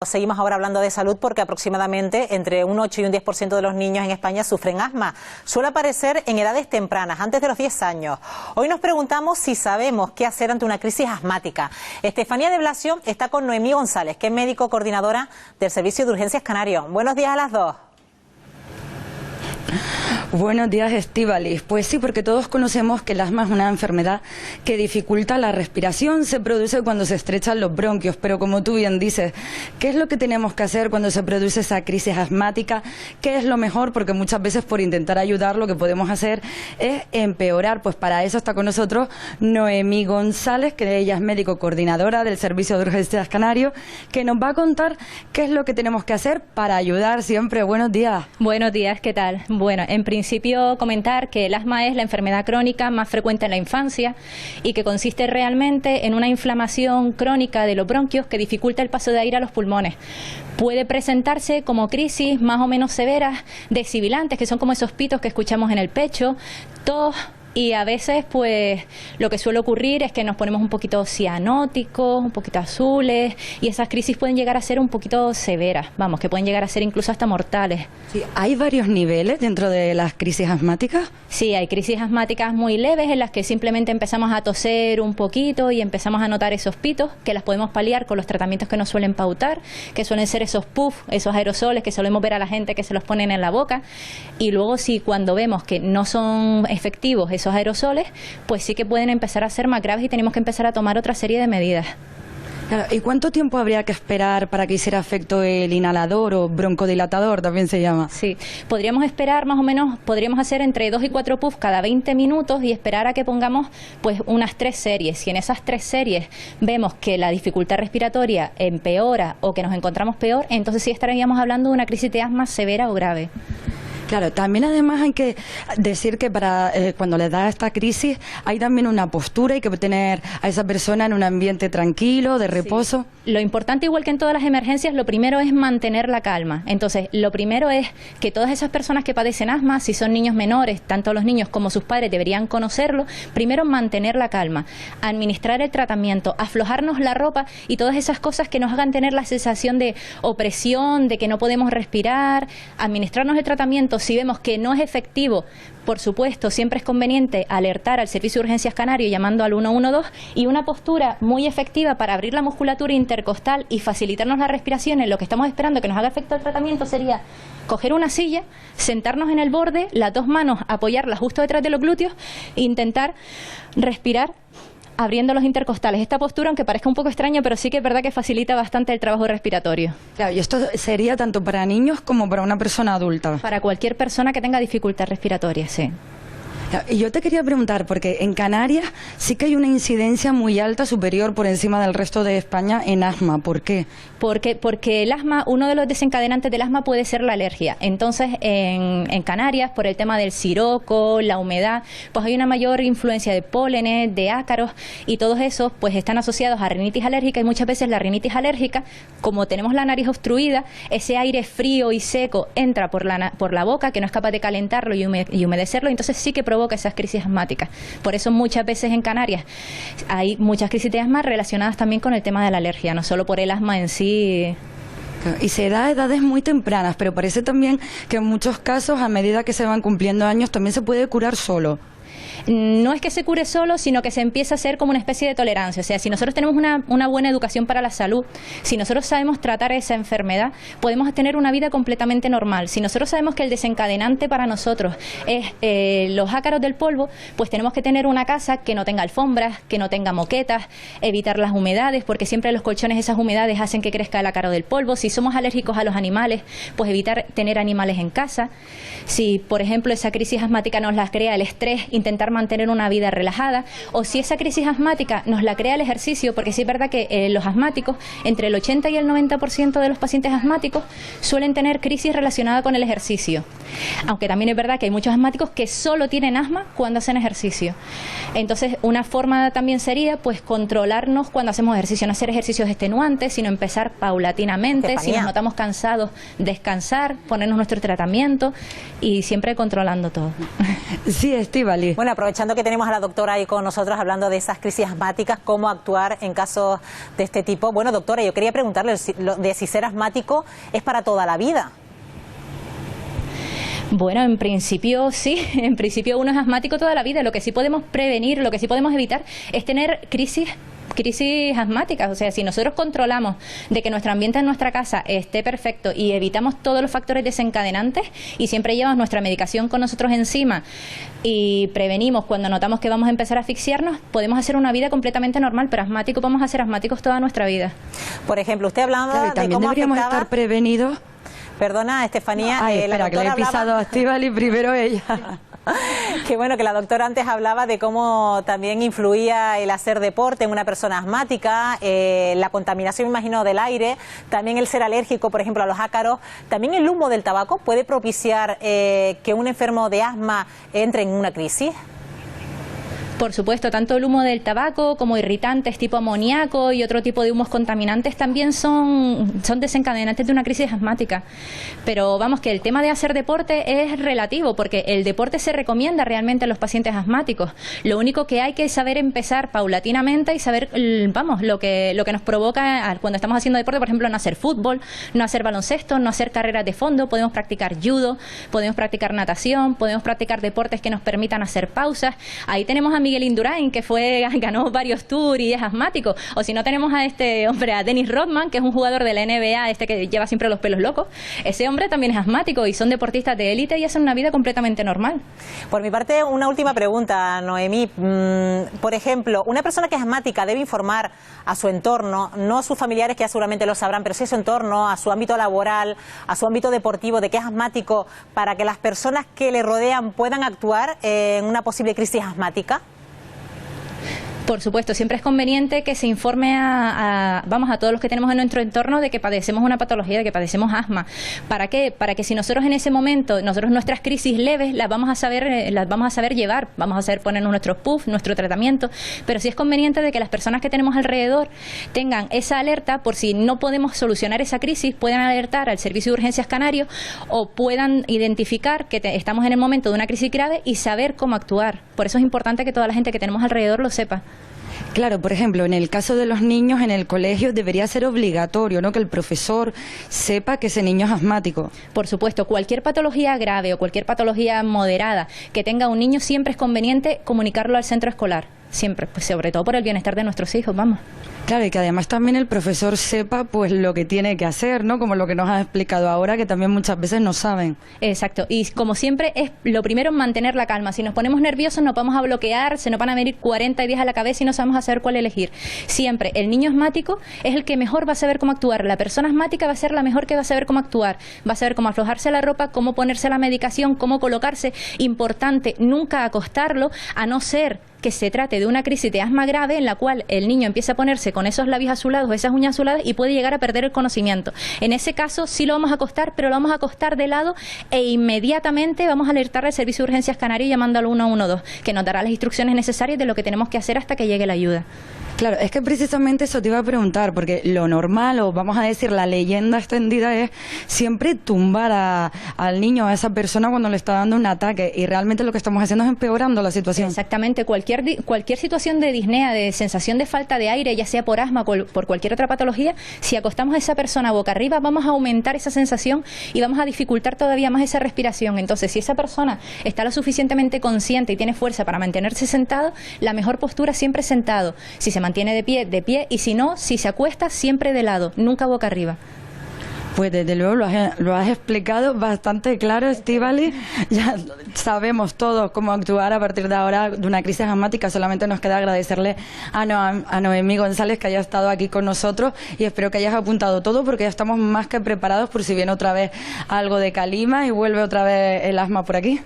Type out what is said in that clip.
Seguimos ahora hablando de salud porque aproximadamente entre un 8 y un 10% de los niños en España sufren asma. Suele aparecer en edades tempranas, antes de los 10 años. Hoy nos preguntamos si sabemos qué hacer ante una crisis asmática. Estefanía de Blasio está con Noemí González, que es médico coordinadora del Servicio de Urgencias Canario. Buenos días a las dos. Buenos días, Estíbaliz. Pues sí, porque todos conocemos que el asma es una enfermedad que dificulta la respiración, se produce cuando se estrechan los bronquios, pero como tú bien dices, ¿qué es lo que tenemos que hacer cuando se produce esa crisis asmática? ¿Qué es lo mejor? Porque muchas veces por intentar ayudar lo que podemos hacer es empeorar. Pues para eso está con nosotros Noemí González, que ella es médico coordinadora del Servicio de Urgencias Canario, que nos va a contar qué es lo que tenemos que hacer para ayudar siempre. Buenos días. Buenos días, ¿qué tal? Bueno, en principio comentar que el asma es la enfermedad crónica más frecuente en la infancia y que consiste realmente en una inflamación crónica de los bronquios que dificulta el paso de aire a los pulmones. Puede presentarse como crisis más o menos severas de sibilantes, que son como esos pitos que escuchamos en el pecho, tos. Y a veces, pues, lo que suele ocurrir es que nos ponemos un poquito cianóticos, un poquito azules, y esas crisis pueden llegar a ser un poquito severas, vamos, que pueden llegar a ser incluso hasta mortales. Sí, ¿hay varios niveles dentro de las crisis asmáticas? Sí, hay crisis asmáticas muy leves en las que simplemente empezamos a toser un poquito y empezamos a notar esos pitos, que las podemos paliar con los tratamientos que nos suelen pautar, que suelen ser esos puffs, esos aerosoles que solemos ver a la gente que se los ponen en la boca, y luego sí, cuando vemos que no son efectivos esos aerosoles, pues sí que pueden empezar a ser más graves y tenemos que empezar a tomar otra serie de medidas. Claro, ¿y cuánto tiempo habría que esperar para que hiciera efecto el inhalador o broncodilatador, también se llama? Sí, podríamos esperar más o menos, podríamos hacer entre 2 y 4 puffs cada 20 minutos y esperar a que pongamos pues unas 3 series. Si en esas 3 series vemos que la dificultad respiratoria empeora o que nos encontramos peor, entonces sí estaríamos hablando de una crisis de asma severa o grave. Claro, también además hay que decir que para cuando le da esta crisis hay también una postura, hay que tener a esa persona en un ambiente tranquilo, de reposo. Sí. Lo importante, igual que en todas las emergencias, lo primero es mantener la calma. Entonces, lo primero es que todas esas personas que padecen asma, si son niños menores, tanto los niños como sus padres deberían conocerlo, primero mantener la calma, administrar el tratamiento, aflojarnos la ropa y todas esas cosas que nos hagan tener la sensación de opresión, de que no podemos respirar, administrarnos el tratamiento. Si vemos que no es efectivo, por supuesto, siempre es conveniente alertar al Servicio de Urgencias Canario llamando al 112, y una postura muy efectiva para abrir la musculatura intercostal y facilitarnos la respiración en lo que estamos esperando que nos haga efecto el tratamiento sería coger una silla, sentarnos en el borde, las 2 manos apoyarlas justo detrás de los glúteos e intentar respirar abriendo los intercostales. Esta postura, aunque parezca un poco extraña, pero sí que es verdad que facilita bastante el trabajo respiratorio. Claro, y esto sería tanto para niños como para una persona adulta. Para cualquier persona que tenga dificultad respiratoria, sí. Y yo te quería preguntar, porque en Canarias sí que hay una incidencia muy alta, superior por encima del resto de España en asma. ¿Por qué? Porque el asma, uno de los desencadenantes del asma puede ser la alergia. Entonces, en Canarias, por el tema del siroco, la humedad, pues hay una mayor influencia de pólenes, de ácaros, y todos esos pues están asociados a rinitis alérgica, y muchas veces la rinitis alérgica, como tenemos la nariz obstruida, ese aire frío y seco entra por la boca, que no es capaz de calentarlo y humedecerlo, entonces sí que provoca esas crisis asmáticas. Por eso muchas veces en Canarias hay muchas crisis de asma relacionadas también con el tema de la alergia, no solo por el asma en sí. Y se da a edades muy tempranas, pero parece también que en muchos casos, a medida que se van cumpliendo años, también se puede curar solo. No es que se cure solo, sino que se empieza a hacer como una especie de tolerancia. O sea, si nosotros tenemos una buena educación para la salud, si nosotros sabemos tratar esa enfermedad, podemos tener una vida completamente normal. Si nosotros sabemos que el desencadenante para nosotros es los ácaros del polvo, pues tenemos que tener una casa que no tenga alfombras, que no tenga moquetas, evitar las humedades, porque siempre los colchones, esas humedades hacen que crezca el ácaro del polvo. Si somos alérgicos a los animales, pues evitar tener animales en casa. Si, por ejemplo, esa crisis asmática nos la crea el estrés, intentar mantener una vida relajada, o si esa crisis asmática nos la crea el ejercicio, porque sí es verdad que los asmáticos, entre el 80 y el 90% de los pacientes asmáticos suelen tener crisis relacionada con el ejercicio, aunque también es verdad que hay muchos asmáticos que solo tienen asma cuando hacen ejercicio. Entonces, una forma también sería pues controlarnos cuando hacemos ejercicio, no hacer ejercicios extenuantes, sino empezar paulatinamente. Si nos notamos cansados, descansar, ponernos nuestro tratamiento y siempre controlando todo. Sí, Estíbaliz. Bueno, Bueno, aprovechando que tenemos a la doctora ahí con nosotros hablando de esas crisis asmáticas, cómo actuar en casos de este tipo. Bueno, doctora, yo quería preguntarle de si ser asmático es para toda la vida. Bueno, en principio sí, en principio uno es asmático toda la vida. Lo que sí podemos prevenir, lo que sí podemos evitar es tener crisis asmáticas. O sea, si nosotros controlamos de que nuestro ambiente en nuestra casa esté perfecto y evitamos todos los factores desencadenantes y siempre llevamos nuestra medicación con nosotros encima y prevenimos cuando notamos que vamos a empezar a asfixiarnos, podemos hacer una vida completamente normal, pero asmáticos vamos a ser asmáticos toda nuestra vida. Por ejemplo, usted hablaba de cómo deberíamos estar prevenidos. Perdona, Estefanía. Espera, que le he pisado a Estíbaliz primero ella. Qué bueno que la doctora antes hablaba de cómo también influía el hacer deporte en una persona asmática, la contaminación, imagino, del aire, también el ser alérgico, por ejemplo, a los ácaros. También el humo del tabaco puede propiciar que un enfermo de asma entre en una crisis. Por supuesto, tanto el humo del tabaco como irritantes tipo amoníaco y otro tipo de humos contaminantes también son desencadenantes de una crisis asmática. Pero vamos, que el tema de hacer deporte es relativo, porque el deporte se recomienda realmente a los pacientes asmáticos. Lo único que hay que saber empezar paulatinamente y saber, vamos, lo que nos provoca cuando estamos haciendo deporte, por ejemplo, no hacer fútbol, no hacer baloncesto, no hacer carreras de fondo. Podemos practicar judo, podemos practicar natación, podemos practicar deportes que nos permitan hacer pausas. Ahí tenemos a Miguel Indurain, que ganó varios tours y es asmático. O si no, tenemos a este hombre, a Dennis Rodman, que es un jugador de la NBA, que lleva siempre los pelos locos. Ese hombre también es asmático y son deportistas de élite y hacen una vida completamente normal. Por mi parte, una última pregunta, Noemí. Por ejemplo, una persona que es asmática debe informar a su entorno, no a sus familiares, que ya seguramente lo sabrán, pero sí a su entorno, a su ámbito laboral, a su ámbito deportivo, de que es asmático, para que las personas que le rodean puedan actuar en una posible crisis asmática. Por supuesto, siempre es conveniente que se informe a todos los que tenemos en nuestro entorno de que padecemos una patología, de que padecemos asma. ¿Para qué? Para que si nosotros en ese momento, nuestras crisis leves las vamos a saber llevar, vamos a saber ponernos nuestros puffs, nuestro tratamiento, pero sí es conveniente de que las personas que tenemos alrededor tengan esa alerta por si no podemos solucionar esa crisis, puedan alertar al Servicio de Urgencias Canario o puedan identificar que estamos en el momento de una crisis grave y saber cómo actuar. Por eso es importante que toda la gente que tenemos alrededor lo sepa. Claro, por ejemplo, en el caso de los niños en el colegio debería ser obligatorio, ¿no?, que el profesor sepa que ese niño es asmático. Por supuesto, cualquier patología grave o cualquier patología moderada que tenga un niño siempre es conveniente comunicarlo al centro escolar. Siempre, pues sobre todo por el bienestar de nuestros hijos, vamos. Claro, y que además también el profesor sepa pues lo que tiene que hacer, ¿no? Como lo que nos has explicado ahora, que también muchas veces no saben. Exacto, y como siempre es lo primero mantener la calma. Si nos ponemos nerviosos nos vamos a bloquear, se nos van a venir 40 ideas a la cabeza y no sabemos a saber cuál elegir. Siempre el niño asmático es el que mejor va a saber cómo actuar, la persona asmática va a ser la mejor que va a saber cómo actuar, va a saber cómo aflojarse la ropa, cómo ponerse la medicación, cómo colocarse. Importante, nunca acostarlo, a no ser que se trate de una crisis de asma grave en la cual el niño empieza a ponerse con esos labios azulados, esas uñas azuladas y puede llegar a perder el conocimiento. En ese caso sí lo vamos a acostar, pero lo vamos a acostar de lado e inmediatamente vamos a alertar al Servicio de Urgencias Canario llamando al 112, que nos dará las instrucciones necesarias de lo que tenemos que hacer hasta que llegue la ayuda. Claro, es que precisamente eso te iba a preguntar, porque lo normal, o vamos a decir la leyenda extendida, es siempre tumbar al niño, a esa persona cuando le está dando un ataque, y realmente lo que estamos haciendo es empeorando la situación. Exactamente, cualquier situación de disnea, de sensación de falta de aire, ya sea por asma o por cualquier otra patología, si acostamos a esa persona boca arriba, vamos a aumentar esa sensación y vamos a dificultar todavía más esa respiración. Entonces, si esa persona está lo suficientemente consciente y tiene fuerza para mantenerse sentado, la mejor postura siempre es sentado. Si se mantiene de pie, y si no, si se acuesta, siempre de lado, nunca boca arriba. Pues desde luego lo has explicado bastante claro, Estíbaliz. Ya sabemos todos cómo actuar a partir de ahora de una crisis asmática. Solamente nos queda agradecerle a Noemí González que haya estado aquí con nosotros y espero que hayas apuntado todo porque ya estamos más que preparados por si viene otra vez algo de calima y vuelve otra vez el asma por aquí.